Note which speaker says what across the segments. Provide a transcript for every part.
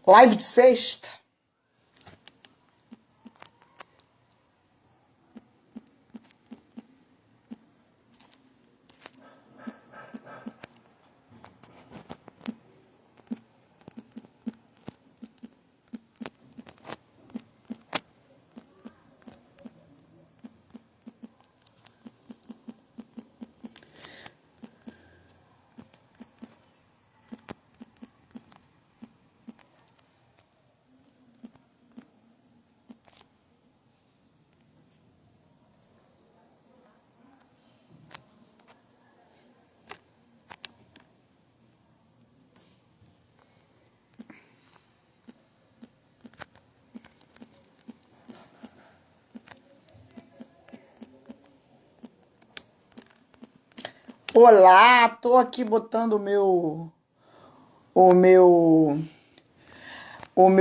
Speaker 1: Live de sexta. Olá, tô aqui botando o meu,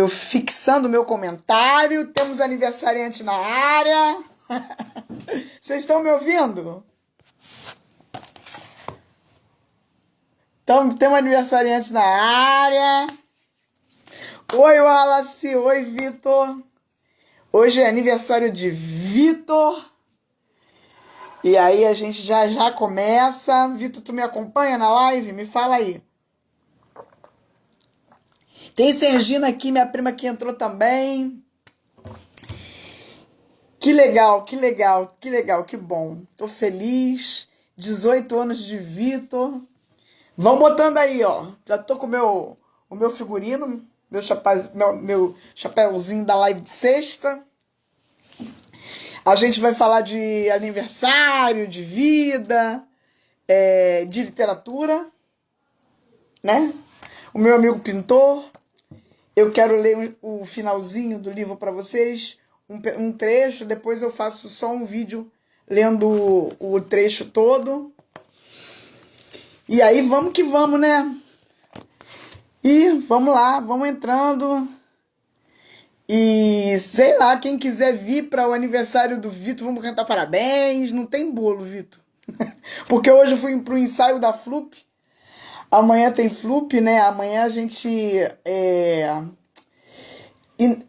Speaker 1: fixando o meu comentário. Temos aniversariante na área. Vocês estão me ouvindo? Temos aniversariante na área. Oi, Wallace. Oi, Vitor. Hoje é aniversário de Vitor. E aí a gente já começa. Vitor, tu me acompanha na live? Me fala aí. Tem Sergina aqui, minha prima que entrou também. Que legal, que legal, que legal, que bom. Tô feliz. 18 anos de Vitor. Vão botando aí, ó. Já tô com o meu figurino, meu chapéuzinho da live de sexta. A gente vai falar de aniversário, de vida, de literatura, né? O meu amigo pintor. Eu quero ler o finalzinho do livro para vocês, um trecho, depois eu faço só um vídeo lendo o trecho todo. E aí vamos que vamos, né? E vamos lá, vamos entrando. E sei lá, quem quiser vir para o aniversário do Vitor, vamos cantar parabéns. Não tem bolo, Vitor. Porque hoje eu fui pro ensaio da Flup. Amanhã tem Flup, né? Amanhã a gente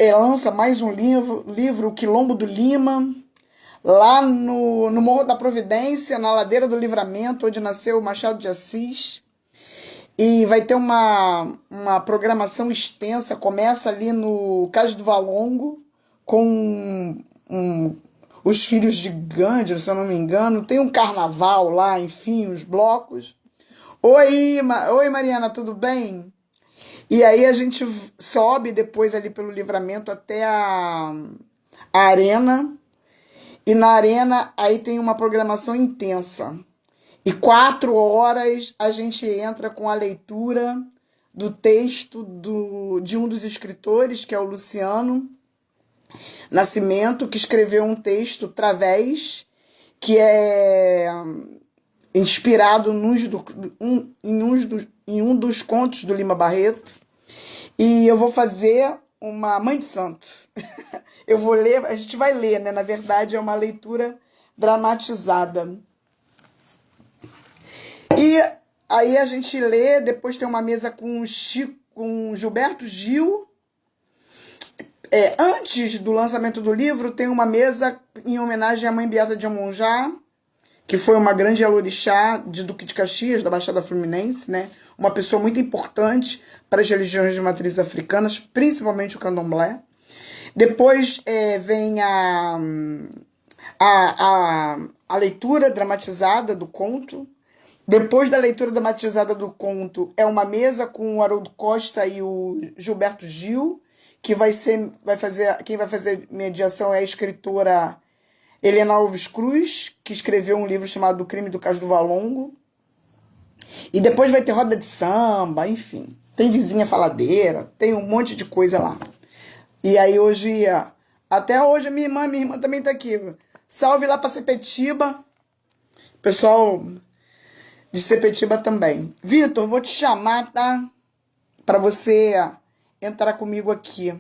Speaker 1: lança mais um livro, O Quilombo do Lima, lá no Morro da Providência, na Ladeira do Livramento, onde nasceu o Machado de Assis. E vai ter uma programação extensa, começa ali no Cais do Valongo, com os filhos de Gandhi, se eu não me engano. Tem um carnaval lá, enfim, uns blocos. Oi, Mariana, tudo bem? E aí a gente sobe depois ali pelo Livramento até a arena. E na arena aí tem uma programação intensa. E 4 horas a gente entra com a leitura do texto de um dos escritores, que é o Luciano Nascimento, que escreveu um texto, Través, que é inspirado em um dos contos do Lima Barreto. E eu vou fazer uma Mãe de Santo. Eu vou ler, a gente vai ler, né? Na verdade, é uma leitura dramatizada. E aí a gente lê, depois tem uma mesa com Gilberto Gil. Antes do lançamento do livro, tem uma mesa em homenagem à Mãe Beata de Amonjá, que foi uma grande alorixá de Duque de Caxias, da Baixada Fluminense, né? Uma pessoa muito importante para as religiões de matriz africanas, principalmente o candomblé. Depois vem a leitura dramatizada do conto. Depois da leitura dramatizada do conto, é uma mesa com o Haroldo Costa e o Gilberto Gil, que quem vai fazer mediação é a escritora Helena Alves Cruz, que escreveu um livro chamado O Crime do Cais do Valongo. E depois vai ter roda de samba, enfim. Tem vizinha faladeira, tem um monte de coisa lá. E aí hoje, até hoje, minha irmã também tá aqui. Salve lá pra Sepetiba. Pessoal de Sepetiba também. Vitor, vou te chamar, tá? Pra você entrar comigo aqui.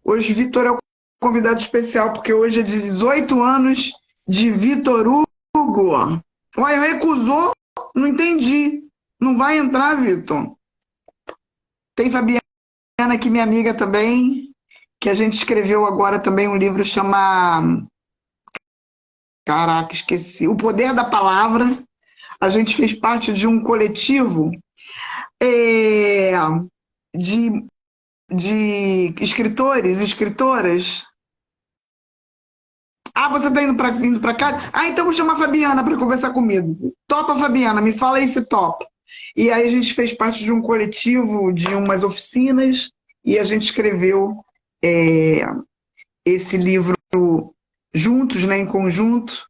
Speaker 1: Hoje Vitor é o convidado especial, porque hoje é 18 anos de Vitor Hugo. Olha, recusou Não entendi. Não vai entrar, Vitor. Tem Fabiana aqui, minha amiga também, que a gente escreveu agora também um livro chama... Caraca, esqueci. O Poder da Palavra. A gente fez parte de um coletivo é, de, de escritores, escritoras. Ah, você está vindo para cá? Ah, então vou chamar a Fabiana para conversar comigo. Topa, Fabiana, me fala aí se topa. E aí a gente fez parte de um coletivo, de umas oficinas, e a gente escreveu é, esse livro juntos, né, em conjunto.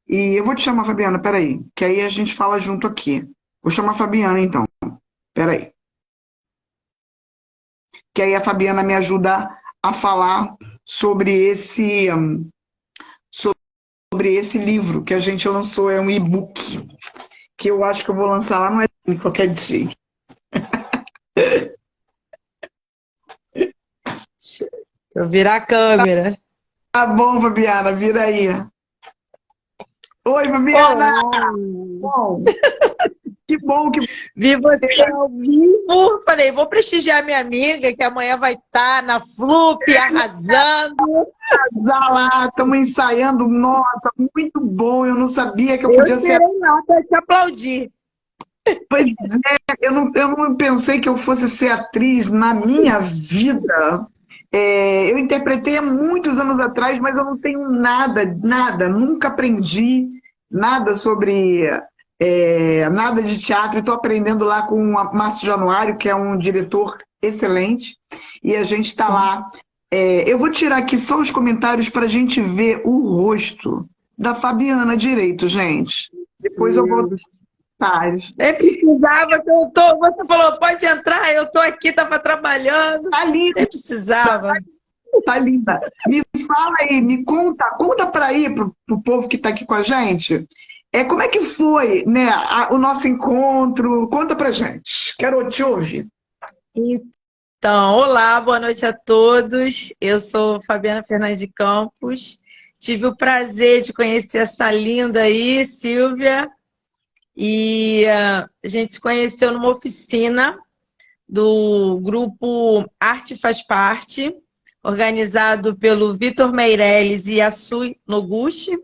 Speaker 1: E eu vou te chamar, Fabiana, peraí, que aí a gente fala junto aqui. Vou chamar a Fabiana, então. Peraí. Que aí a Fabiana me ajuda a falar sobre sobre esse livro que a gente lançou, é um e-book, que eu acho que eu vou lançar lá no qualquer dia.
Speaker 2: Eu virar a câmera.
Speaker 1: Tá bom, Fabiana, vira aí. Oi, Fabiana!
Speaker 2: Olá!
Speaker 1: Bom, que bom que
Speaker 2: Vi você ao vivo. Falei, vou prestigiar minha amiga, que amanhã vai estar na Flup, arrasando.
Speaker 1: tá lá, estamos ensaiando. Nossa, muito bom. Eu não sabia que eu
Speaker 2: Eu
Speaker 1: podia ser.
Speaker 2: esperei lá para te aplaudir.
Speaker 1: Pois é, eu não pensei que eu fosse ser atriz na minha vida. Eu interpretei há muitos anos atrás, mas eu não tenho nada, nunca aprendi nada sobre nada de teatro. Estou aprendendo lá com o Márcio Januário, que é um diretor excelente, e a gente está lá. Eu vou tirar aqui só os comentários para a gente ver o rosto da Fabiana direito, gente. Depois eu vou.
Speaker 2: Nem precisava que eu tô. Você falou, pode entrar, eu tô aqui, estava trabalhando.
Speaker 1: Tá linda,
Speaker 2: Nem precisava.
Speaker 1: tá linda. Me fala aí, me conta para aí pro povo que está aqui com a gente. Como é que foi, né, o nosso encontro? Conta pra gente. Quero te ouvir.
Speaker 2: Então, olá, boa noite a todos. Eu sou Fabiana Fernandes de Campos. Tive o prazer de conhecer essa linda aí, Silvia. E a gente se conheceu numa oficina do grupo Arte Faz Parte, organizado pelo Vitor Meirelles e Yasui Noguchi.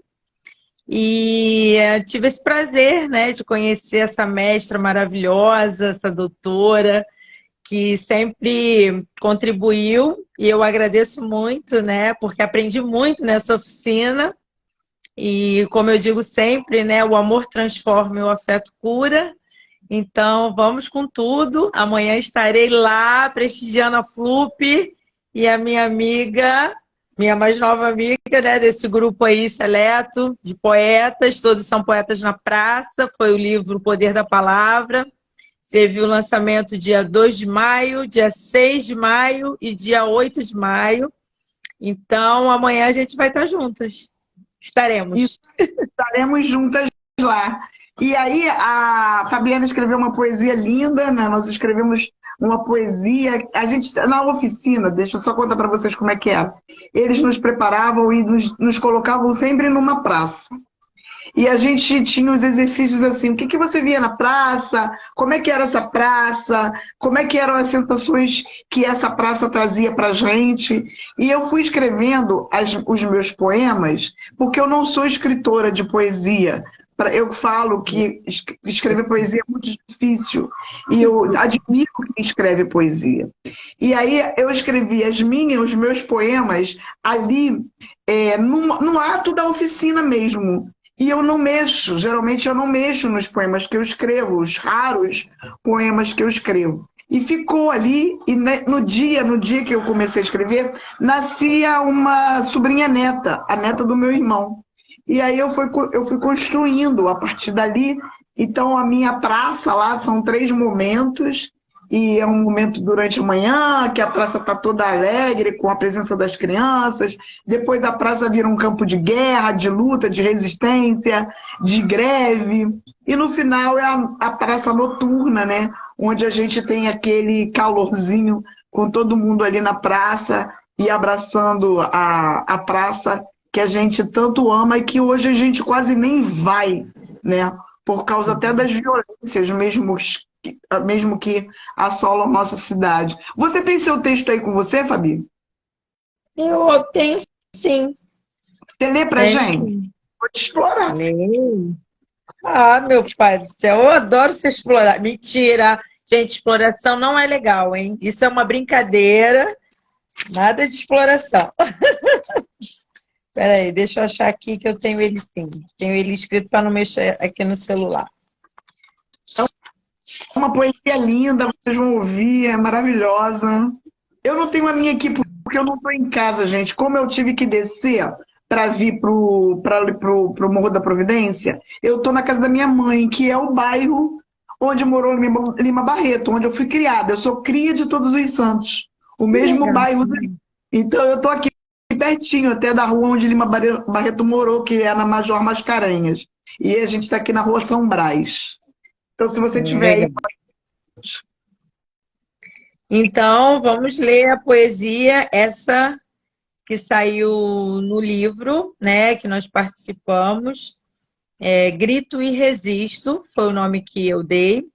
Speaker 2: E tive esse prazer, né, de conhecer essa mestra maravilhosa, essa doutora, que sempre contribuiu, e eu agradeço muito, né, porque aprendi muito nessa oficina. E como eu digo sempre, né, o amor transforma e o afeto cura. Então, vamos com tudo. Amanhã estarei lá prestigiando a Flup e a minha amiga, minha mais nova amiga, né, desse grupo aí seleto de poetas, todos são poetas na praça. Foi o livro O Poder da Palavra. Teve o lançamento dia 2 de maio, dia 6 de maio e dia 8 de maio. Então, amanhã a gente vai estar juntas. Estaremos.
Speaker 1: Estaremos juntas lá. E aí, a Fabiana escreveu uma poesia linda, né? Nós escrevemos uma poesia. A gente, na oficina, deixa eu só contar para vocês como é que era. Eles nos preparavam e nos colocavam sempre numa praça. E a gente tinha os exercícios assim, o que você via na praça, como é que era essa praça, como é que eram as sensações que essa praça trazia pra gente. E eu fui escrevendo os meus poemas, porque eu não sou escritora de poesia. Eu falo que escrever poesia é muito difícil, e eu admiro quem escreve poesia. E aí eu escrevi os meus poemas ali, no ato da oficina mesmo. E eu não mexo, geralmente eu não mexo nos poemas que eu escrevo, os raros poemas que eu escrevo. E ficou ali, e no dia que eu comecei a escrever, nascia uma sobrinha neta, a neta do meu irmão. E aí eu fui construindo a partir dali. Então a minha praça lá são 3 momentos, e é um momento durante a manhã, que a praça está toda alegre, com a presença das crianças. Depois a praça vira um campo de guerra, de luta, de resistência, de greve. E no final é a praça noturna, né? Onde a gente tem aquele calorzinho, com todo mundo ali na praça e abraçando a praça que a gente tanto ama e que hoje a gente quase nem vai, né? por causa até das violências mesmo que assolam a nossa cidade. Você tem seu texto aí com você, Fabi?
Speaker 2: Eu tenho sim,
Speaker 1: Você lê pra
Speaker 2: tenho
Speaker 1: gente?
Speaker 2: sim.
Speaker 1: Vou te explorar.
Speaker 2: Leio. Ah, meu pai do céu, eu adoro ser explorar. Mentira! Gente, exploração não é legal, hein? Isso é uma brincadeira, nada de exploração. Peraí, deixa eu achar aqui que eu tenho ele sim. Tenho ele escrito para não mexer aqui no celular.
Speaker 1: É uma poesia linda, vocês vão ouvir, é maravilhosa. Eu não tenho a minha aqui porque eu não estou em casa, gente. Como eu tive que descer para vir pro Morro da Providência, eu estou na casa da minha mãe, que é o bairro onde morou Lima Barreto, onde eu fui criada. Eu sou cria de Todos os Santos, o
Speaker 2: Que
Speaker 1: mesmo
Speaker 2: legal.
Speaker 1: bairro. Então eu estou aqui pertinho até da rua onde Lima Barreto morou, que é na Major Mascarenhas. E a gente está aqui na rua São Brás. Então, se você tiver aí.
Speaker 2: Legal. Então, vamos ler a poesia, essa que saiu no livro, né, que nós participamos. Grito e Resisto, foi o nome que eu dei.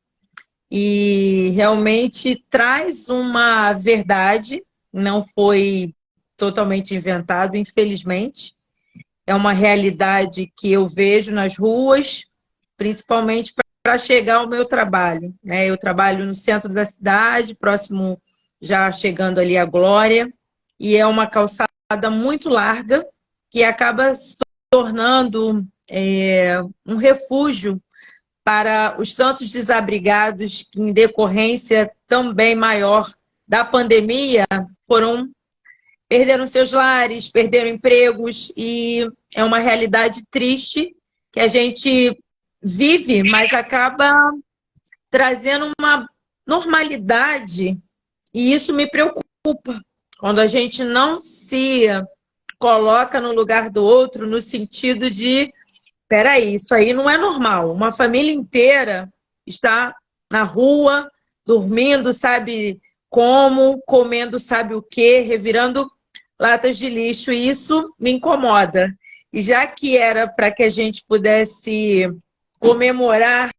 Speaker 2: E realmente traz uma verdade, não foi totalmente inventado, infelizmente. É uma realidade que eu vejo nas ruas, principalmente para chegar ao meu trabalho, né? Eu trabalho no centro da cidade, próximo, já chegando ali a Glória, e é uma calçada muito larga que acaba se tornando um refúgio para os tantos desabrigados que, em decorrência também maior da pandemia, perderam seus lares, perderam empregos, e é uma realidade triste que a gente vive, mas acaba trazendo uma normalidade, e isso me preocupa, quando a gente não se coloca no lugar do outro, no sentido de, peraí, isso aí não é normal. Uma família inteira está na rua, dormindo, sabe como, comendo sabe o quê, revirando latas de lixo, e isso me incomoda. E já que era para que a gente pudesse comemorar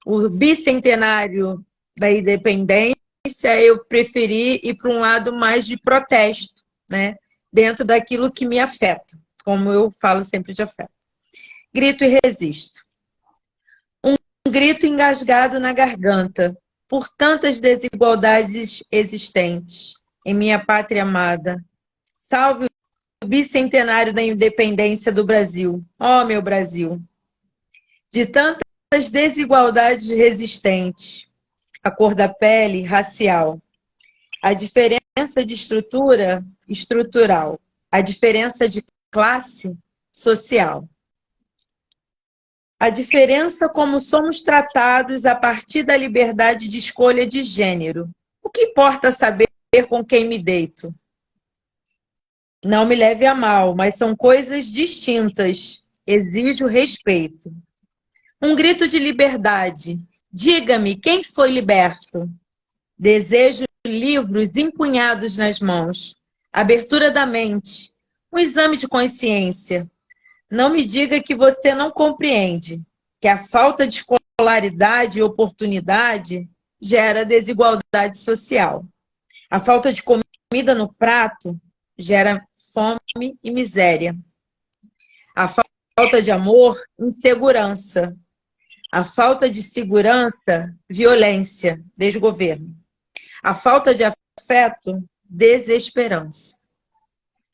Speaker 2: o bicentenário da independência, eu preferi ir para um lado mais de protesto, né? Dentro daquilo que me afeta, como eu falo sempre de afeto. Grito e resisto. Um grito engasgado na garganta, por tantas desigualdades existentes em minha pátria amada. Salve o bicentenário da independência do Brasil. Ó, meu Brasil! De tantas desigualdades resistentes, a cor da pele, racial, a diferença de estrutura, estrutural, a diferença de classe, social. A diferença como somos tratados a partir da liberdade de escolha de gênero. O que importa saber com quem me deito? Não me leve a mal, mas são coisas distintas. Exijo respeito. Um grito de liberdade. Diga-me, quem foi liberto? Desejo livros empunhados nas mãos. Abertura da mente. Um exame de consciência. Não me diga que você não compreende que a falta de escolaridade e oportunidade gera desigualdade social. A falta de comida no prato gera fome e miséria. A falta de amor, insegurança. A falta de segurança, violência, desgoverno. A falta de afeto, desesperança.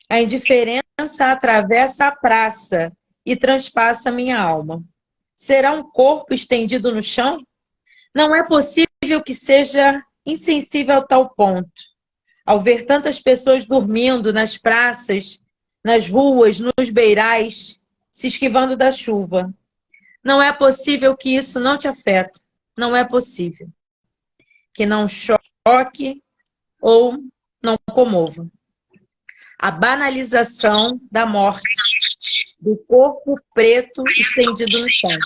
Speaker 2: A indiferença atravessa a praça e transpassa minha alma. Será um corpo estendido no chão? Não é possível que seja insensível a tal ponto. Ao ver tantas pessoas dormindo nas praças, nas ruas, nos beirais, se esquivando da chuva. Não é possível que isso não te afeta. Não é possível. Que não choque ou não comova. A banalização da morte, do corpo preto estendido no chão.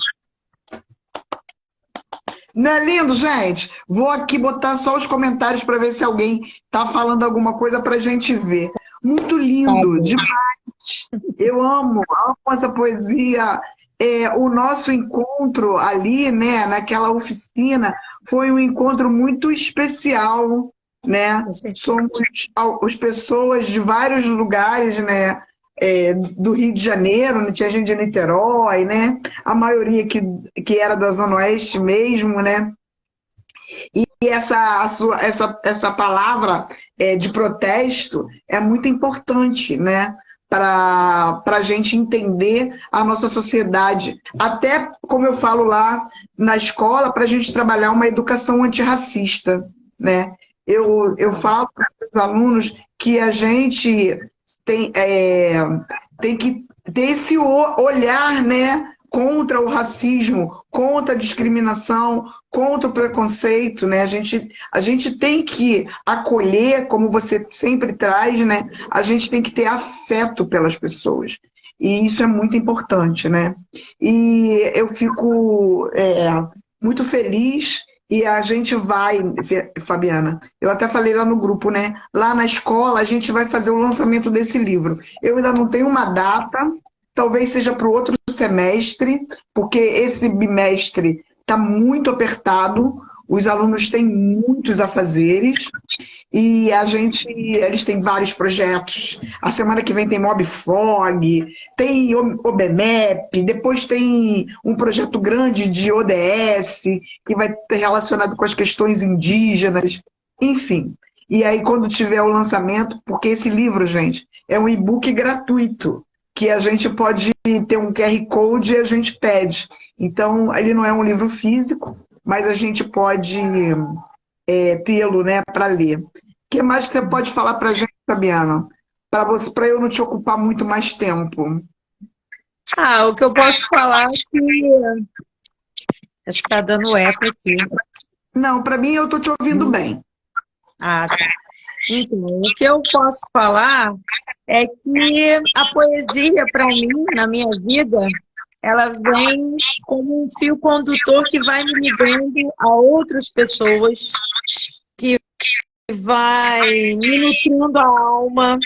Speaker 1: Não é lindo, gente? Vou aqui botar só os comentários para ver se alguém está falando alguma coisa para a gente ver. Muito lindo, demais. Eu amo essa poesia. o nosso encontro ali, né, naquela oficina, foi um encontro muito especial, né?
Speaker 2: Com certeza.
Speaker 1: Somos as pessoas de vários lugares, né? Do Rio de Janeiro, né? Tinha gente de Niterói, né? A maioria que era da Zona Oeste mesmo, né? E essa palavra de protesto é muito importante, né? Para a gente entender a nossa sociedade. Até, como eu falo lá na escola, para a gente trabalhar uma educação antirracista, né? Eu falo para os alunos que a gente tem, tem que ter esse olhar, né? Contra o racismo, contra a discriminação, contra o preconceito, né? A gente tem que acolher, como você sempre traz, né? A gente tem que ter afeto pelas pessoas. E isso é muito importante, né? E eu fico muito feliz e a gente vai, Fabiana, eu até falei lá no grupo, né? Lá na escola a gente vai fazer o lançamento desse livro. Eu ainda não tenho uma data, talvez seja para o outro semestre, porque esse bimestre está muito apertado, os alunos têm muitos afazeres e eles têm vários projetos. A semana que vem tem Mobfog, tem OBMEP, depois tem um projeto grande de ODS, que vai ter relacionado com as questões indígenas, enfim. E aí, quando tiver o lançamento, porque esse livro, gente, é um e-book gratuito, que a gente pode ter um QR Code e a gente pede. Então, ele não é um livro físico, mas a gente pode tê-lo, né, para ler. O que mais você pode falar para a gente, Fabiana? Para eu não te ocupar muito mais tempo.
Speaker 2: O que eu posso falar é que acho que está dando eco aqui.
Speaker 1: Não, para mim eu estou te ouvindo bem.
Speaker 2: Tá. Então, o que eu posso falar é que a poesia, para mim, na minha vida, ela vem como um fio condutor que vai me ligando a outras pessoas, que vai me nutrindo a alma,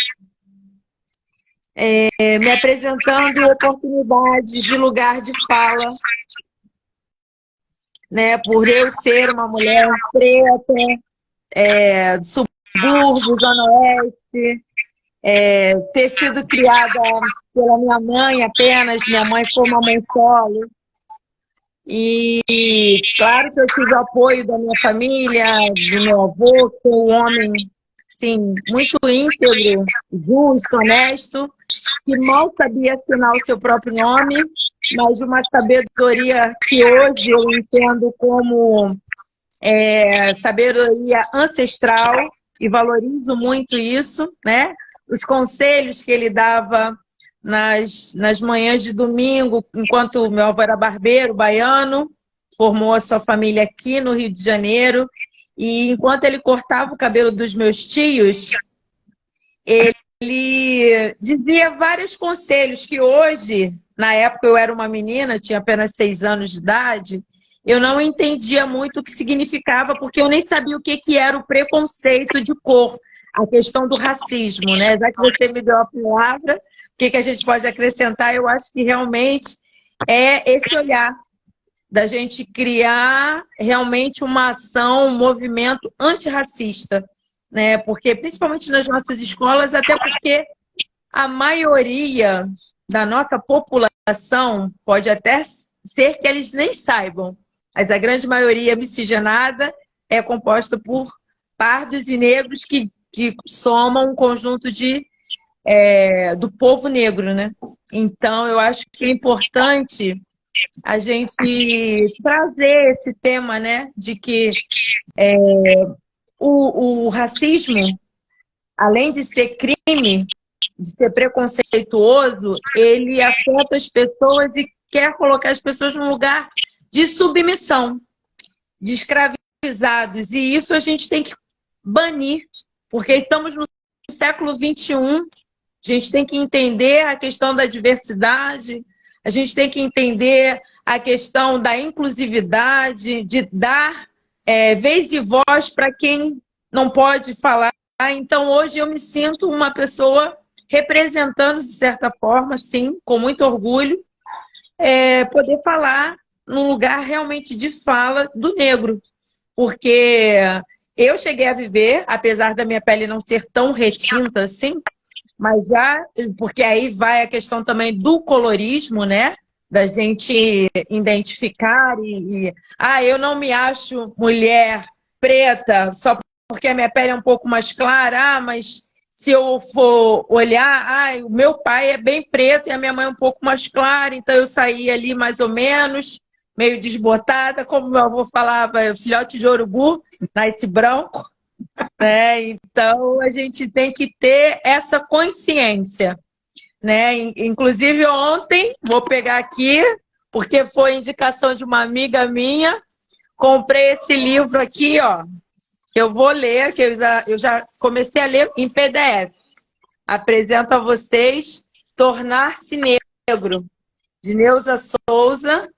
Speaker 2: me apresentando oportunidades de lugar de fala, né? Por eu ser uma mulher preta, do subúrbio, Zona Oeste, ter sido criada pela minha mãe apenas, minha mãe foi uma mãe solo. E claro que eu tive o apoio da minha família, do meu avô, que foi um homem, sim, muito íntegro, justo, honesto, que mal sabia assinar o seu próprio nome, mas de uma sabedoria que hoje eu entendo como sabedoria ancestral, e valorizo muito isso, né? Os conselhos que ele dava nas manhãs de domingo, enquanto meu avô era barbeiro, baiano, formou a sua família aqui no Rio de Janeiro, e enquanto ele cortava o cabelo dos meus tios, ele dizia vários conselhos que hoje, na época eu era uma menina, tinha apenas 6 anos de idade, eu não entendia muito o que significava, porque eu nem sabia o que era o preconceito de cor, a questão do racismo, né? Já que você me deu a palavra, o que a gente pode acrescentar? Eu acho que realmente é esse olhar da gente criar realmente uma ação, um movimento antirracista, né? Porque, principalmente nas nossas escolas, até porque a maioria da nossa população pode até ser que eles nem saibam, mas a grande maioria miscigenada é composta por pardos e negros que somam um conjunto do povo negro, né? Então, eu acho que é importante a gente trazer esse tema, né? De que o racismo, além de ser crime, de ser preconceituoso, ele afeta as pessoas e quer colocar as pessoas num lugar de submissão, de escravizados. E isso a gente tem que banir, porque estamos no século XXI, a gente tem que entender a questão da diversidade, a gente tem que entender a questão da inclusividade, de dar vez e voz para quem não pode falar. Então, hoje eu me sinto uma pessoa representando, de certa forma, sim, com muito orgulho, poder falar num lugar realmente de fala do negro. Porque eu cheguei a viver, apesar da minha pele não ser tão retinta assim, mas já, porque aí vai a questão também do colorismo, né? Da gente identificar eu não me acho mulher preta só porque a minha pele é um pouco mais clara, mas se eu for olhar, o meu pai é bem preto e a minha mãe é um pouco mais clara, então eu saí ali mais ou menos, meio desbotada, como meu avô falava, filhote de urubu, nasce branco, né? Então a gente tem que ter essa consciência, né? Inclusive ontem, vou pegar aqui, porque foi indicação de uma amiga minha, comprei esse livro aqui, ó, que eu vou ler, que eu já comecei a ler em PDF. Apresento a vocês Tornar-se Negro, de Neuza Souza,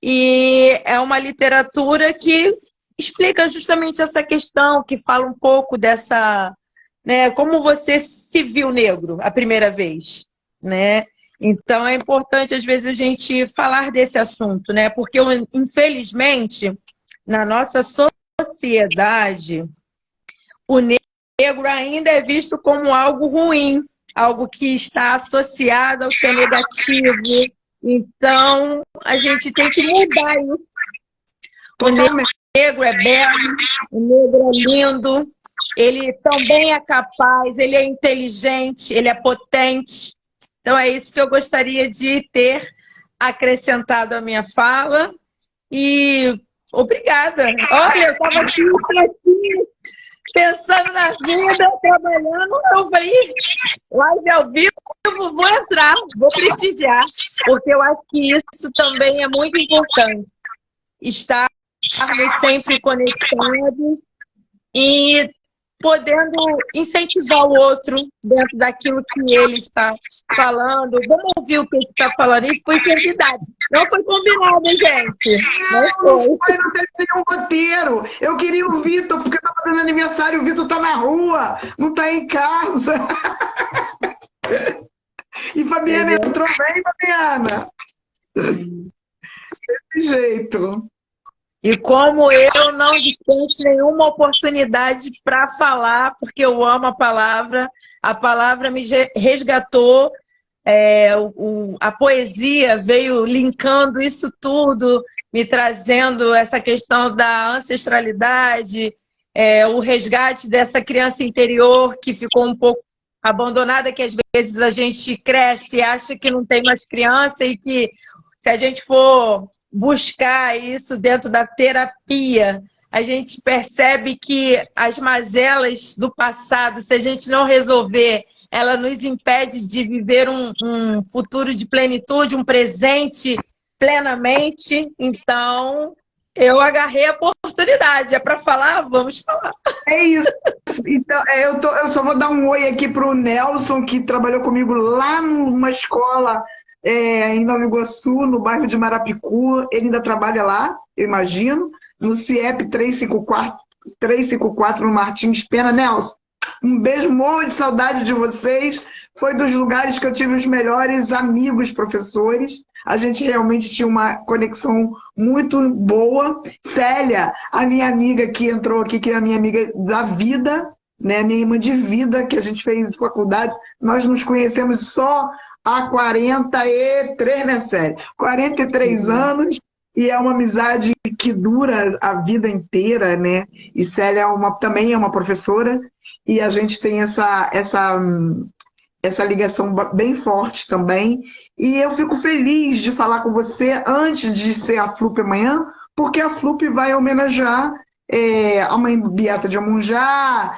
Speaker 2: e é uma literatura que explica justamente essa questão, que fala um pouco dessa, né, como você se viu negro a primeira vez, né? Então é importante às vezes a gente falar desse assunto, né? Porque infelizmente na nossa sociedade o negro ainda é visto como algo ruim, algo que está associado ao que é negativo. Então a gente tem que mudar isso. O negro é belo, o negro é lindo, ele também é capaz, ele é inteligente, ele é potente. Então é isso que eu gostaria de ter acrescentado à minha fala. E obrigada. Olha, eu estava aqui pensando na vida, trabalhando, eu falei, live ao vivo, vou entrar, vou prestigiar, porque eu acho que isso também é muito importante. Estarmos sempre conectados e podendo incentivar o outro dentro daquilo que ele está falando. Vamos ouvir o que ele está falando. Isso foi convidado. Não foi combinado, gente.
Speaker 3: Não teve nenhum roteiro. Eu queria o Vitor, porque eu estava fazendo aniversário, o Vitor está na rua, não está em casa. E Fabiana entrou bem, Fabiana. Desse jeito.
Speaker 2: E como eu não dispenso nenhuma oportunidade para falar, porque eu amo a palavra me resgatou, a poesia veio linkando isso tudo, me trazendo essa questão da ancestralidade, o resgate dessa criança interior que ficou um pouco abandonada, que às vezes a gente cresce e acha que não tem mais criança e que se a gente for buscar isso dentro da terapia, a gente percebe que as mazelas do passado, se a gente não resolver, ela nos impede de viver um futuro de plenitude, um presente plenamente. Então, eu agarrei a oportunidade. É para falar? Vamos falar.
Speaker 3: É isso. Então, eu só vou dar um oi aqui para o Nelson, que trabalhou comigo lá numa escola em Nova Iguaçu, no bairro de Marapicu. Ele ainda trabalha lá, eu imagino, no CIEP 354 no Martins Pena. Nelson, um beijo, morro de saudade de vocês. Foi dos lugares que eu tive os melhores amigos professores. A gente realmente tinha uma conexão muito boa. Célia, a minha amiga que entrou aqui, que é a minha amiga da vida, né? Minha irmã de vida, que a gente fez faculdade. Nós nos conhecemos só há 43, né, Célia? 43 anos. E é uma amizade que dura a vida inteira, né? E Célia também é uma professora. E a gente tem essa ligação bem forte também. E eu fico feliz de falar com você antes de ser a FLUP amanhã, porque a FLUP vai homenagear a mãe Beata de Amonjá,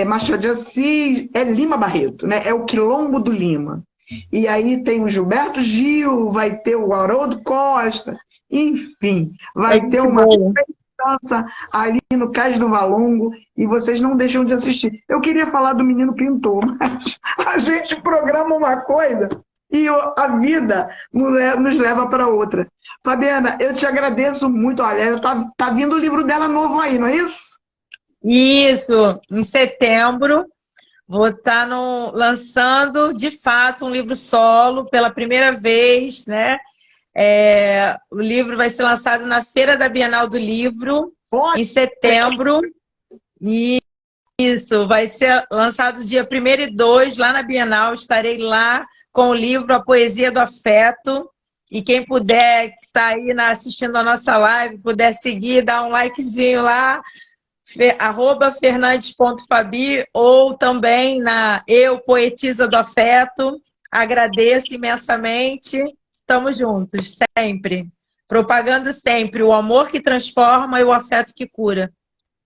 Speaker 3: Machado de Assis, Lima Barreto, né? É o Quilombo do Lima. E aí tem o Gilberto Gil, vai ter o Haroldo Costa, enfim, vai ter uma dança ali no Cais do Valongo, e vocês não deixam de assistir. Eu queria falar do Menino Pintor, mas a gente programa uma coisa e a vida nos leva para outra. Fabiana, eu te agradeço muito. Olha, tá vindo o livro dela novo aí, não é isso?
Speaker 2: Isso, em setembro. Vou estar lançando, de fato, um livro solo pela primeira vez, né? O livro vai ser lançado na Feira da Bienal do Livro,
Speaker 3: Olha,
Speaker 2: em setembro. E isso, vai ser lançado dia 1º e 2, lá na Bienal. Estarei lá com o livro A Poesia do Afeto. E quem puder, que está aí assistindo a nossa live, puder seguir, dar um likezinho lá, @fernandes.fabi, ou também na Eu Poetisa do Afeto. Agradeço imensamente. Estamos juntos, sempre. Propagando sempre o amor que transforma e o afeto que cura.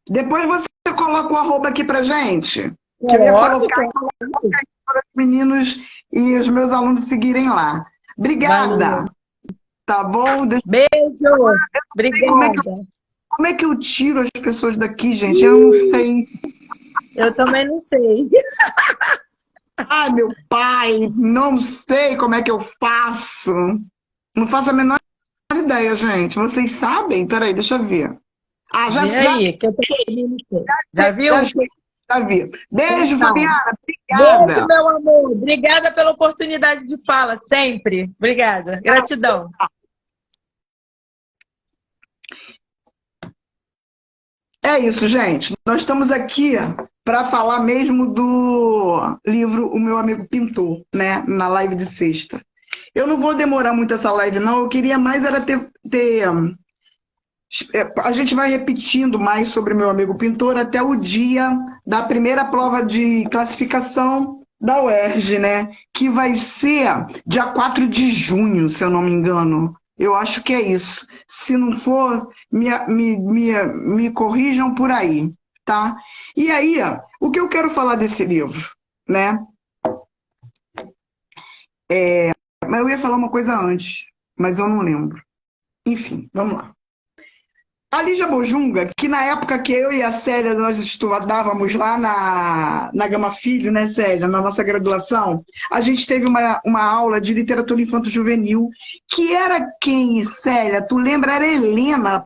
Speaker 3: depois você coloca o arroba aqui pra gente. Que eu ia colocar para os meninos e os meus alunos seguirem lá. Obrigada.
Speaker 2: Valeu.
Speaker 3: Tá bom?
Speaker 2: Beijo. Obrigada.
Speaker 3: Como é que eu tiro as pessoas daqui, gente? Eu não sei.
Speaker 2: Eu também não sei.
Speaker 3: Ai, meu pai, não sei como é que eu faço. Não faço a menor ideia, gente. Vocês sabem? Peraí, deixa eu ver. Ah, já
Speaker 2: Vê aí, que eu também não sei. Já viu?
Speaker 3: Já vi. Beijo,
Speaker 2: Então,
Speaker 3: Fabiana. Obrigada.
Speaker 2: beijo, meu amor. Obrigada pela oportunidade de fala, sempre. Obrigada. Gratidão.
Speaker 3: É isso, gente. Nós estamos aqui para falar mesmo do livro O Meu Amigo Pintor, né? Na live de sexta. Eu não vou demorar muito essa live, não. Eu queria mais era ter... A gente vai repetindo mais sobre Meu Amigo Pintor até o dia da primeira prova de classificação da UERJ, né? Que vai ser dia 4 de junho, se eu não me engano. Eu acho que é isso. Se não for, me corrijam por aí, tá? E aí, o que eu quero falar desse livro, né? Mas eu ia falar uma coisa antes, mas eu não lembro. Enfim, vamos lá. A Lígia Bojunga, que na época que eu e a Célia nós estudávamos lá na Gama Filho, né, Célia, na nossa graduação, a gente teve uma aula de literatura infanto-juvenil, que era quem, Célia? Tu lembra? Era Helena?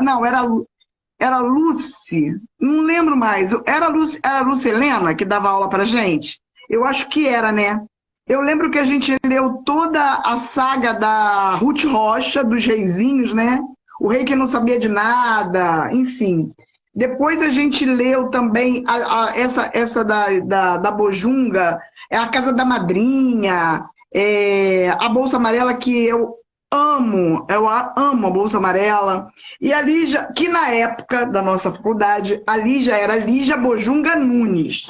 Speaker 3: Não, era Lucy, não lembro mais. Era a Lucy Helena que dava aula pra gente? Eu acho que era, né? Eu lembro que a gente leu toda a saga da Ruth Rocha, dos Reizinhos, né? O Rei que não sabia de nada, enfim. Depois a gente leu também essa da Bojunga, A Casa da Madrinha, a Bolsa Amarela, que eu amo a Bolsa Amarela. E a Lígia, que na época da nossa faculdade, a Lígia era Lígia Bojunga Nunes.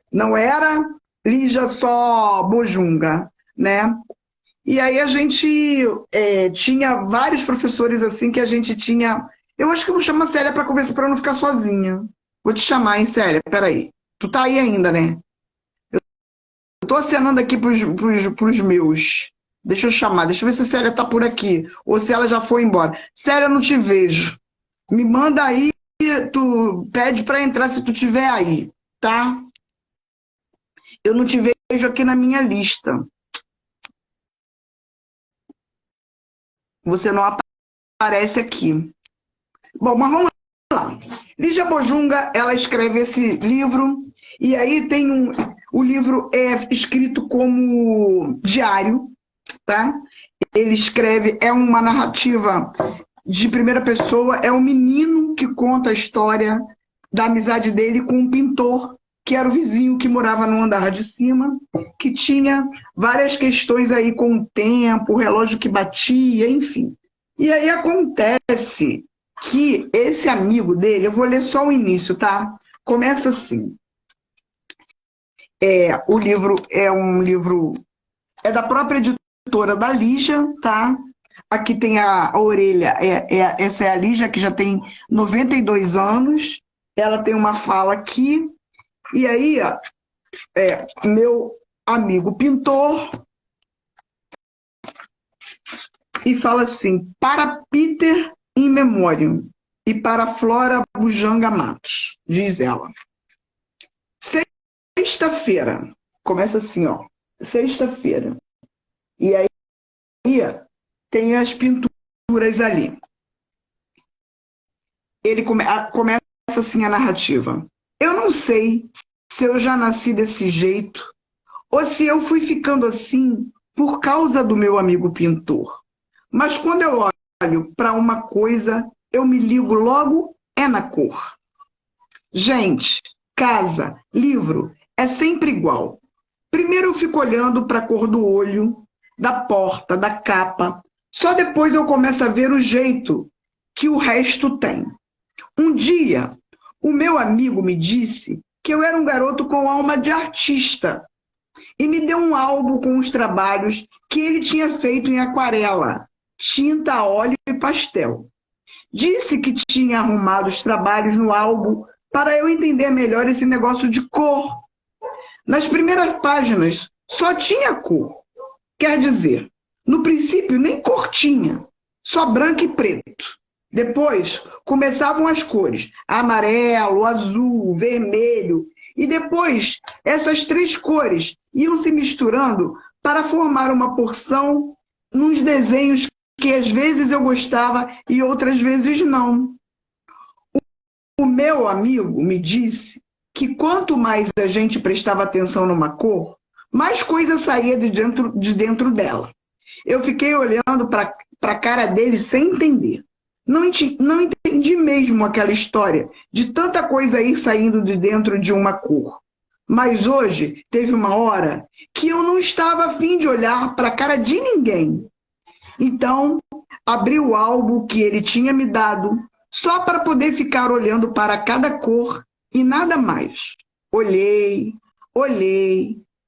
Speaker 3: Não era Lígia só Bojunga, né? E aí a gente tinha vários professores assim que a gente tinha... Eu acho que eu vou chamar a Célia para conversar, para não ficar sozinha. Vou te chamar, hein, Célia? Peraí. Tu tá aí ainda, né? Eu tô acenando aqui pros meus. Deixa eu chamar, deixa eu ver se a Célia tá por aqui. Ou se ela já foi embora. Célia, eu não te vejo. Me manda aí, tu pede para entrar se tu tiver aí, tá? Eu não te vejo aqui na minha lista. Você não aparece aqui. Bom, mas vamos lá. Lígia Bojunga, ela escreve esse livro, e aí tem o livro é escrito como diário, tá? Ele escreve, é uma narrativa de primeira pessoa, é um menino que conta a história da amizade dele com um pintor, que era o vizinho que morava no andar de cima, que tinha várias questões aí com o tempo, o relógio que batia, enfim. E aí acontece que esse amigo dele, eu vou ler só o início, tá? Começa assim. O livro é um livro... É da própria editora da Lígia, tá? Aqui tem a orelha, essa é a Lígia, que já tem 92 anos. Ela tem uma fala aqui. E aí, meu amigo pintor, e fala assim, para Peter in memoriam e para Flora Bujanga Matos, diz ela. Sexta-feira, começa assim, ó, sexta-feira. E aí tem as pinturas ali. Ele começa assim a narrativa. Eu não sei se eu já nasci desse jeito ou se eu fui ficando assim por causa do meu amigo pintor. Mas quando eu olho para uma coisa, eu me ligo logo é na cor. Gente, casa, livro, é sempre igual. Primeiro eu fico olhando para a cor do olho, da porta, da capa. Só depois eu começo a ver o jeito que o resto tem. Um dia, o meu amigo me disse que eu era um garoto com alma de artista e me deu um álbum com os trabalhos que ele tinha feito em aquarela, tinta, óleo e pastel. Disse que tinha arrumado os trabalhos no álbum para eu entender melhor esse negócio de cor. Nas primeiras páginas só tinha cor. Quer dizer, no princípio nem cor tinha, só branco e preto. Depois começavam as cores, amarelo, azul, vermelho. E depois essas três cores iam se misturando para formar uma porção nos desenhos que às vezes eu gostava e outras vezes não. O meu amigo me disse que quanto mais a gente prestava atenção numa cor, mais coisa saía de dentro dela. Eu fiquei olhando para a cara dele sem entender. Não entendi mesmo aquela história de tanta coisa aí saindo de dentro de uma cor. Mas hoje teve uma hora que eu não estava a fim de olhar para a cara de ninguém. Então, abri o álbum que ele tinha me dado só para poder ficar olhando para cada cor e nada mais. Olhei,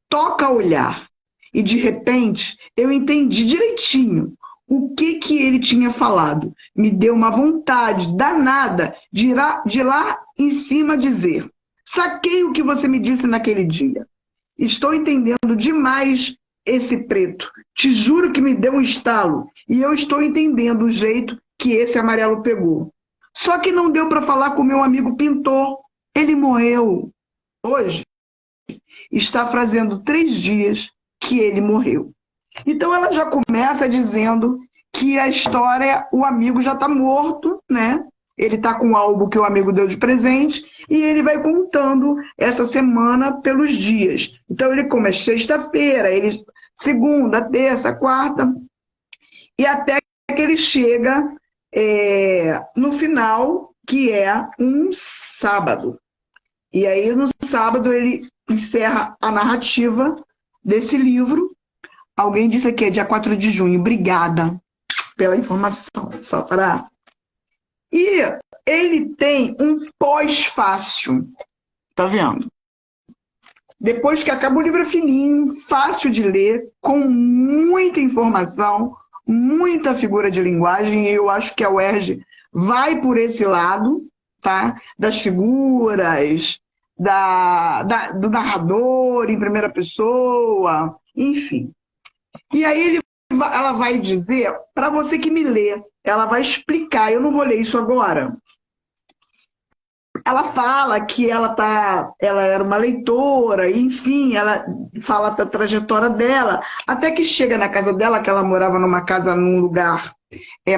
Speaker 3: toca olhar. E de repente eu entendi direitinho o que ele tinha falado. Me deu uma vontade danada de ir lá em cima dizer: saquei o que você me disse naquele dia. Estou entendendo demais esse preto. Te juro que me deu um estalo. E eu estou entendendo o jeito que esse amarelo pegou. Só que não deu para falar com meu amigo pintor. Ele morreu. Hoje está fazendo 3 dias que ele morreu. Então ela já começa dizendo que a história, o amigo já está morto, né? Ele está com o álbum que o amigo deu de presente e ele vai contando essa semana pelos dias. Então ele começa sexta-feira, segunda, terça, quarta, e até que ele chega no final, que é um sábado. E aí no sábado ele encerra a narrativa desse livro. Alguém disse aqui, é dia 4 de junho. Obrigada pela informação. Só para... E ele tem um pós-fácil. Tá vendo? Depois que acaba o livro é fininho, fácil de ler, com muita informação, muita figura de linguagem. E eu acho que a UERJ vai por esse lado, tá? Das figuras, do narrador em primeira pessoa, enfim. E aí ela vai dizer, para você que me lê, ela vai explicar, eu não vou ler isso agora. Ela fala que ela era uma leitora, enfim, ela fala da trajetória dela, até que chega na casa dela, que ela morava numa casa num lugar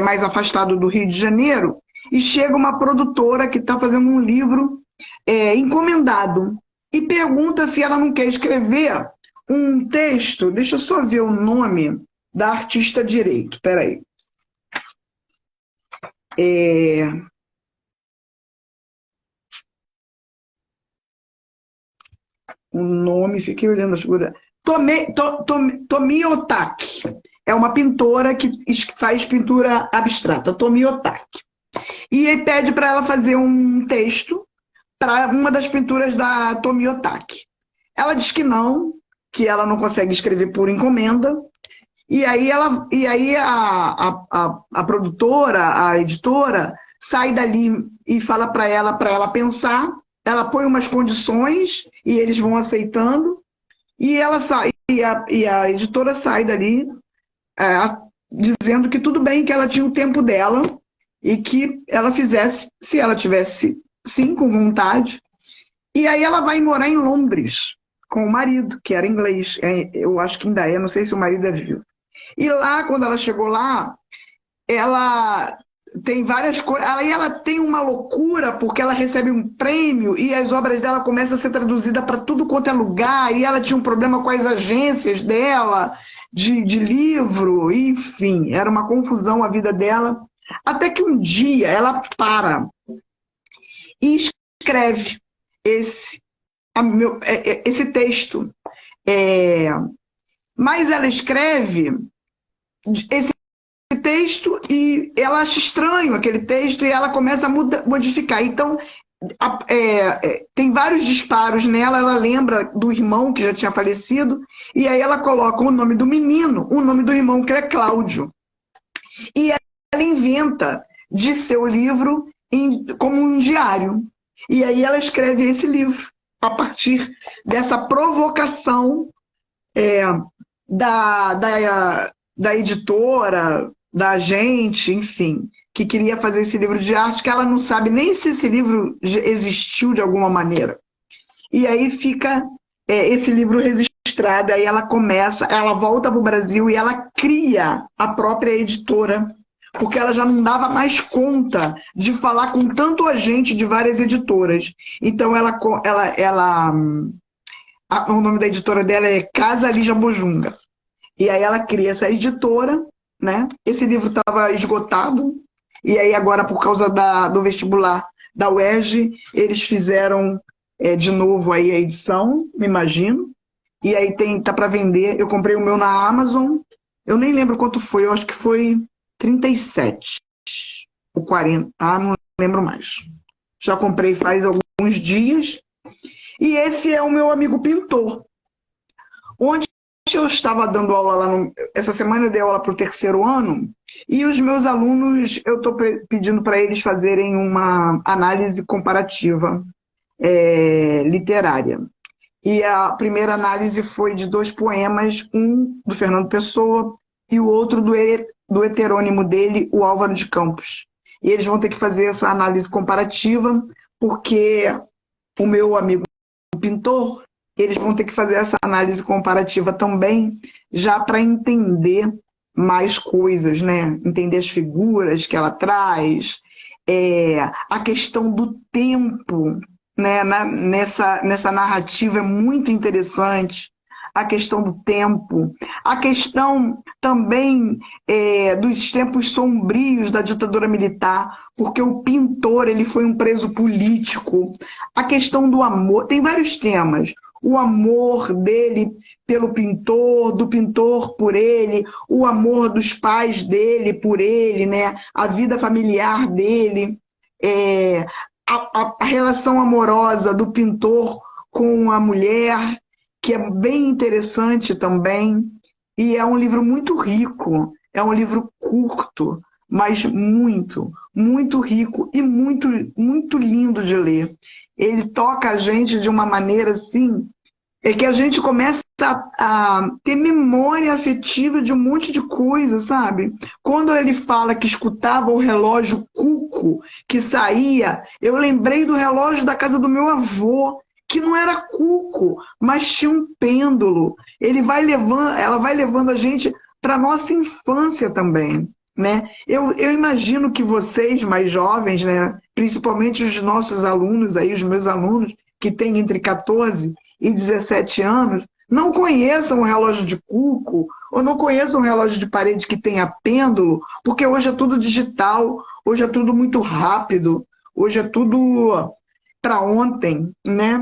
Speaker 3: mais afastado do Rio de Janeiro, e chega uma produtora que está fazendo um livro encomendado, e pergunta se ela não quer escrever um texto, deixa eu só ver o nome da artista direito, espera aí. O nome, fiquei olhando a figura. Tomi Otaki. É uma pintora que faz pintura abstrata, Tomi Otaki. E ele pede para ela fazer um texto para uma das pinturas da Tomi Otaki. Ela diz que ela não consegue escrever por encomenda. E aí a produtora, a editora, sai dali e fala para ela pensar. Ela põe umas condições e eles vão aceitando. E ela sai, e a editora sai dali dizendo que tudo bem, que ela tinha o tempo dela e que ela fizesse, se ela tivesse, sim, com vontade. E aí ela vai morar em Londres com o marido, que era inglês. Eu acho que ainda não sei se o marido é vivo. E lá, quando ela chegou lá, ela tem várias coisas. Aí ela tem uma loucura, porque ela recebe um prêmio e as obras dela começam a ser traduzidas para tudo quanto é lugar. E ela tinha um problema com as agências dela. de livro, enfim, era uma confusão a vida dela. Até que um dia ela para e escreve esse texto. Mas ela escreve esse texto e ela acha estranho aquele texto e ela começa a modificar. Então, tem vários disparos nela, ela lembra do irmão que já tinha falecido, e aí ela coloca o nome do menino, o nome do irmão, que é Cláudio. E ela inventa de seu livro como um diário. E aí ela escreve esse livro, a partir dessa provocação da editora, da agente, enfim, que queria fazer esse livro de arte, que ela não sabe nem se esse livro existiu de alguma maneira. E aí fica esse livro registrado, aí ela volta para o Brasil e ela cria a própria editora, porque ela já não dava mais conta de falar com tanto agente de várias editoras. Então o nome da editora dela é Casa Lígia Bojunga. E aí ela cria essa editora, né? Esse livro estava esgotado, e aí agora, por causa do vestibular da UERJ, eles fizeram de novo aí a edição, me imagino, e aí tá para vender. Eu comprei o meu na Amazon, eu nem lembro quanto foi, eu acho que foi 37 ou 40, não lembro mais. Já comprei faz alguns dias. E esse é o meu amigo pintor. Onde eu estava dando aula lá, essa semana eu dei aula para o 3º ano, e os meus alunos, eu estou pedindo para eles fazerem uma análise comparativa literária. E a primeira análise foi de 2 poemas, um do Fernando Pessoa e o outro do heterônimo dele, o Álvaro de Campos. E eles vão ter que fazer essa análise comparativa, porque o meu amigo pintor, eles vão ter que fazer essa análise comparativa também, já para entender mais coisas, né? Entender as figuras que ela traz, a questão do tempo, né? Nessa narrativa é muito interessante, a questão do tempo, a questão também dos tempos sombrios da ditadura militar, porque o pintor ele foi um preso político, a questão do amor, tem vários temas, o amor dele pelo pintor, do pintor por ele, o amor dos pais dele por ele, né? A vida familiar dele, a relação amorosa do pintor com a mulher, que é bem interessante também, e é um livro muito rico, é um livro curto, mas muito, muito rico e muito, muito lindo de ler. Ele toca a gente de uma maneira assim, que a gente começa a ter memória afetiva de um monte de coisa, sabe? Quando ele fala que escutava o relógio cuco que saía, eu lembrei do relógio da casa do meu avô, que não era cuco, mas tinha um pêndulo. Ela vai levando a gente para a nossa infância também, né? Eu imagino que vocês, mais jovens, né, principalmente os nossos alunos, aí, os meus alunos, que têm entre 14 e 17 anos, não conheçam o relógio de cuco, ou não conheçam o relógio de parede que tenha pêndulo, porque hoje é tudo digital, hoje é tudo muito rápido, hoje é tudo para ontem, né?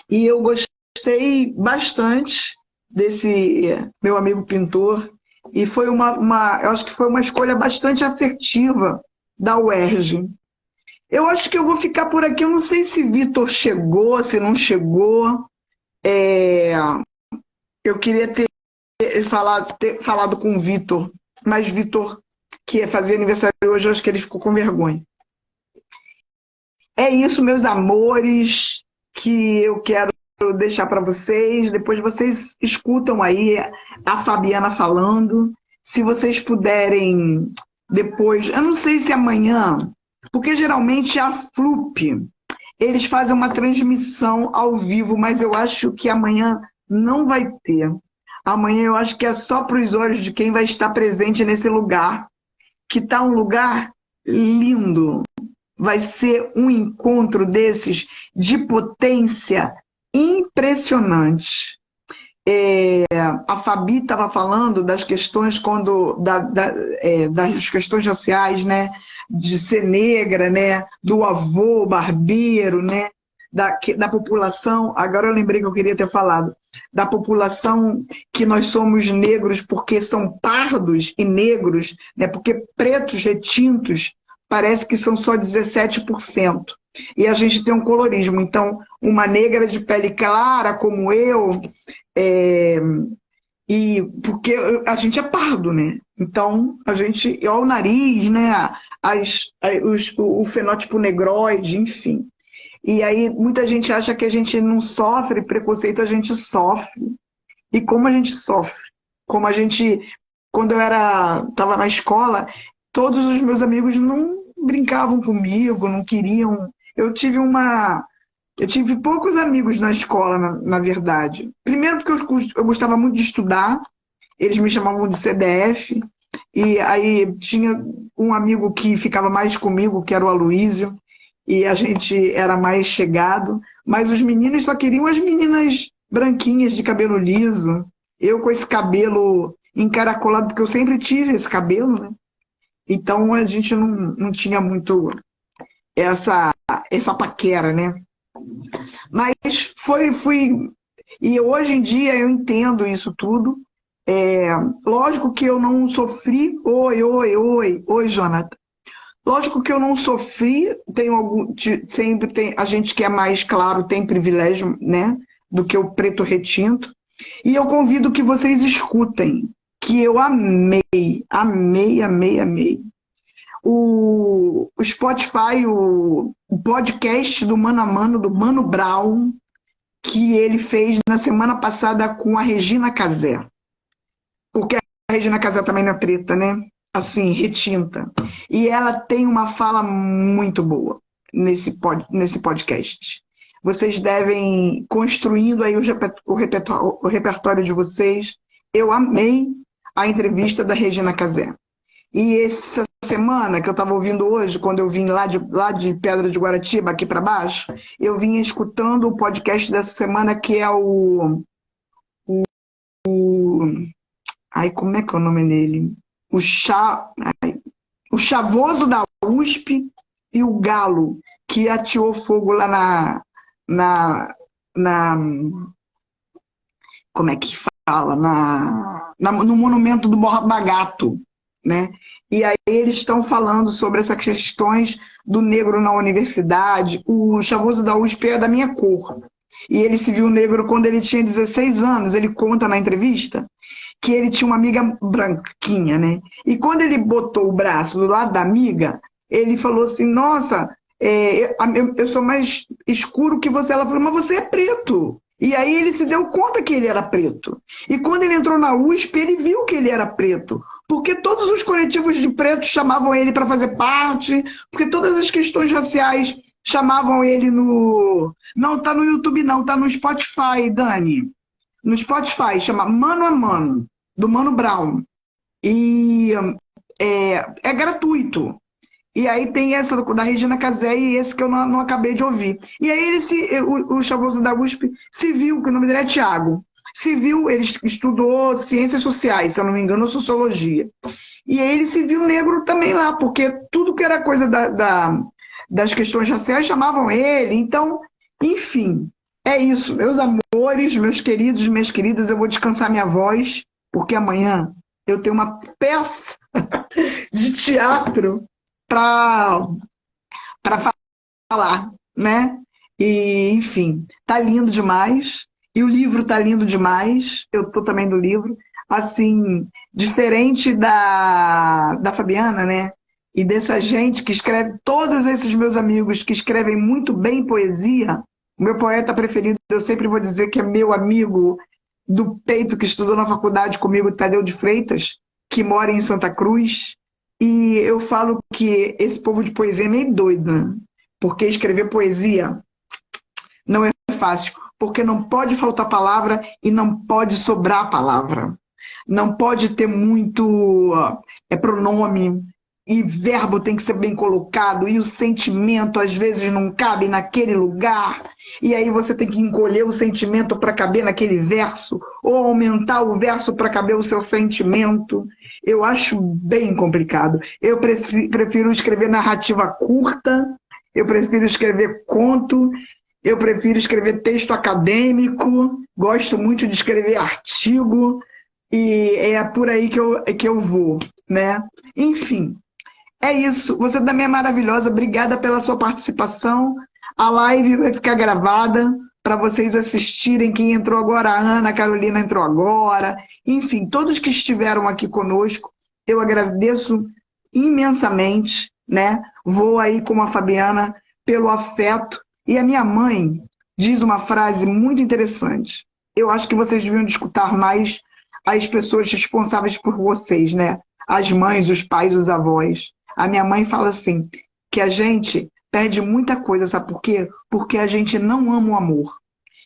Speaker 3: E eu gostei bastante desse meu amigo pintor, e foi eu acho que foi uma escolha bastante assertiva da UERJ. Eu acho que eu vou ficar por aqui, eu não sei se Vitor chegou, se não chegou. Eu queria ter falado com o Vitor, mas Vitor, que ia fazer aniversário hoje, eu acho que ele ficou com vergonha. É isso, meus amores, que eu quero deixar para vocês. Depois vocês escutam aí a Fabiana falando. Se vocês puderem depois, eu não sei se amanhã, porque geralmente a FLUP, eles fazem uma transmissão ao vivo, mas eu acho que amanhã não vai ter. Amanhã eu acho que é só para os olhos de quem vai estar presente nesse lugar, que está um lugar lindo. Vai ser um encontro desses de potência impressionante. A Fabi estava falando das questões das questões raciais, né? De ser negra, né? Do avô barbeiro, né? Da população. Agora eu lembrei que eu queria ter falado da população, que nós somos negros porque são pardos e negros, né? Porque pretos retintos parece que são só 17%. E a gente tem um colorismo. Então, uma negra de pele clara como eu, e porque a gente é pardo, né? Então, a gente, olha o nariz, né? O fenótipo negroide, enfim. E aí, muita gente acha que a gente não sofre preconceito, a gente sofre. E como a gente sofre? Como a gente, quando eu estava na escola, todos os meus amigos não brincavam comigo, não queriam. Eu tive poucos amigos na escola, na verdade. Primeiro porque eu gostava muito de estudar, eles me chamavam de CDF, e aí tinha um amigo que ficava mais comigo, que era o Aloísio, e a gente era mais chegado, mas os meninos só queriam as meninas branquinhas de cabelo liso, eu com esse cabelo encaracolado, porque eu sempre tive esse cabelo, né? Então a gente não tinha muito essa paquera, né? Mas fui. E hoje em dia eu entendo isso tudo. Lógico que eu não sofri. Oi, Jonathan. Lógico que eu não sofri. Sempre tem a gente que é mais claro tem privilégio, né? Do que o preto retinto. E eu convido que vocês escutem, que eu amei, amei, amei, amei. O Spotify, o podcast do Mano a Mano, do Mano Brown, que ele fez na semana passada com a Regina Casé. Porque a Regina Casé também não é preta, né? Assim, retinta. E ela tem uma fala muito boa nesse podcast. Vocês devem ir construindo aí o repertório de vocês. Eu amei a entrevista da Regina Casé. E essa semana que eu estava ouvindo hoje, quando eu vim lá de Pedra de Guaratiba, aqui para baixo, eu vinha escutando o podcast dessa semana, que é ai, como é que é o nome dele? O Chavoso da USP e o Galo, que ateou fogo lá como é que fala? No monumento do Borba Gato, né? E aí eles estão falando sobre essas questões do negro na universidade. O Chavoso da USP é da minha cor. E ele se viu negro quando ele tinha 16 anos. Ele conta na entrevista que ele tinha uma amiga branquinha, né? E quando ele botou o braço do lado da amiga, ele falou assim, nossa, eu sou mais escuro que você. Ela falou, mas você é preto. E aí ele se deu conta que ele era preto. E quando ele entrou na USP, ele viu que ele era preto. Porque todos os coletivos de pretos chamavam ele para fazer parte, porque todas as questões raciais chamavam ele no... Não, tá no YouTube não, tá no Spotify, Dani. No Spotify, chama Mano a Mano, do Mano Brown. E é gratuito. E aí tem essa da Regina Casé e esse que eu não acabei de ouvir. E aí o Chavoso da USP se viu, que o nome dele é Tiago, se viu, ele estudou ciências sociais, se eu não me engano, sociologia. E aí ele se viu negro também lá, porque tudo que era coisa das questões raciais chamavam ele. Então, enfim, é isso. Meus amores, meus queridos, minhas queridas, eu vou descansar minha voz, porque amanhã eu tenho uma peça de teatro para falar, né? E, enfim, tá lindo demais. E o livro tá lindo demais. Eu tô também do livro. Assim, diferente da Fabiana, né? E dessa gente que escreve, todos esses meus amigos que escrevem muito bem poesia. O meu poeta preferido, eu sempre vou dizer que é meu amigo do peito, que estudou na faculdade comigo, Tadeu de Freitas, que mora em Santa Cruz. E eu falo que esse povo de poesia é meio doido, né? Porque escrever poesia não é fácil, porque não pode faltar palavra e não pode sobrar palavra. Não pode ter muito pronome, e verbo tem que ser bem colocado, e o sentimento às vezes não cabe naquele lugar, e aí você tem que encolher o sentimento para caber naquele verso, ou aumentar o verso para caber o seu sentimento. Eu acho bem complicado. Eu prefiro escrever narrativa curta, eu prefiro escrever conto, eu prefiro escrever texto acadêmico, gosto muito de escrever artigo, e é por aí que eu vou, né? Enfim, é isso. Você também é maravilhosa. Obrigada pela sua participação. A live vai ficar gravada para vocês assistirem. Quem entrou agora, a Ana, a Carolina entrou agora. Enfim, todos que estiveram aqui conosco, eu agradeço imensamente, né? Vou aí com a Fabiana pelo afeto. E a minha mãe diz uma frase muito interessante. Eu acho que vocês deviam escutar mais as pessoas responsáveis por vocês, né? As mães, os pais, os avós. A minha mãe fala assim, que a gente perde muita coisa, sabe por quê? Porque a gente não ama o amor.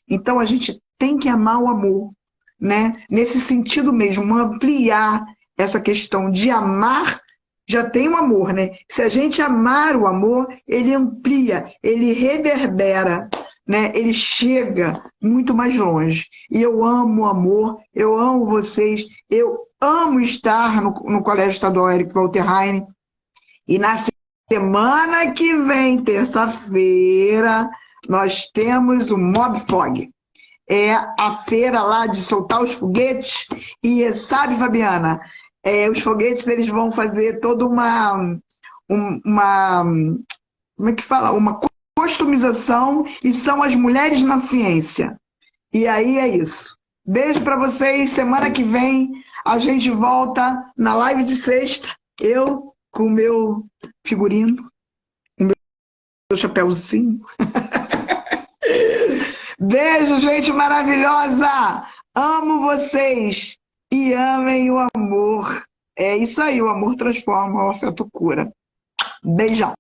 Speaker 3: Então a gente tem que amar o amor, né? Nesse sentido mesmo, ampliar essa questão de amar, já tem o amor, né? Se a gente amar o amor, ele amplia, ele reverbera, né? Ele chega muito mais longe. E eu amo o amor, eu amo vocês, eu amo estar no Colégio Estadual Érico Walter Heine. E na semana que vem, terça-feira, nós temos o Mob Fog. É a feira lá de soltar os foguetes. E sabe, Fabiana, os foguetes eles vão fazer toda uma como é que fala? Uma customização, e são as mulheres na ciência. E aí é isso. Beijo para vocês. Semana que vem a gente volta na live de sexta. Eu com o meu figurino, o meu chapéuzinho. Beijo, gente maravilhosa! Amo vocês e amem o amor. É isso aí, o amor transforma, o afeto cura. Beijão.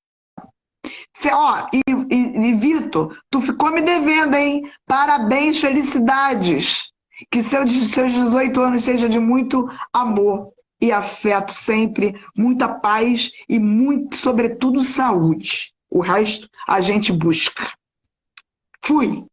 Speaker 3: E Vitor, tu ficou me devendo, hein? Parabéns, felicidades. Que seus 18 anos seja de muito amor e afeto sempre, muita paz e muito, sobretudo, saúde. O resto a gente busca. Fui!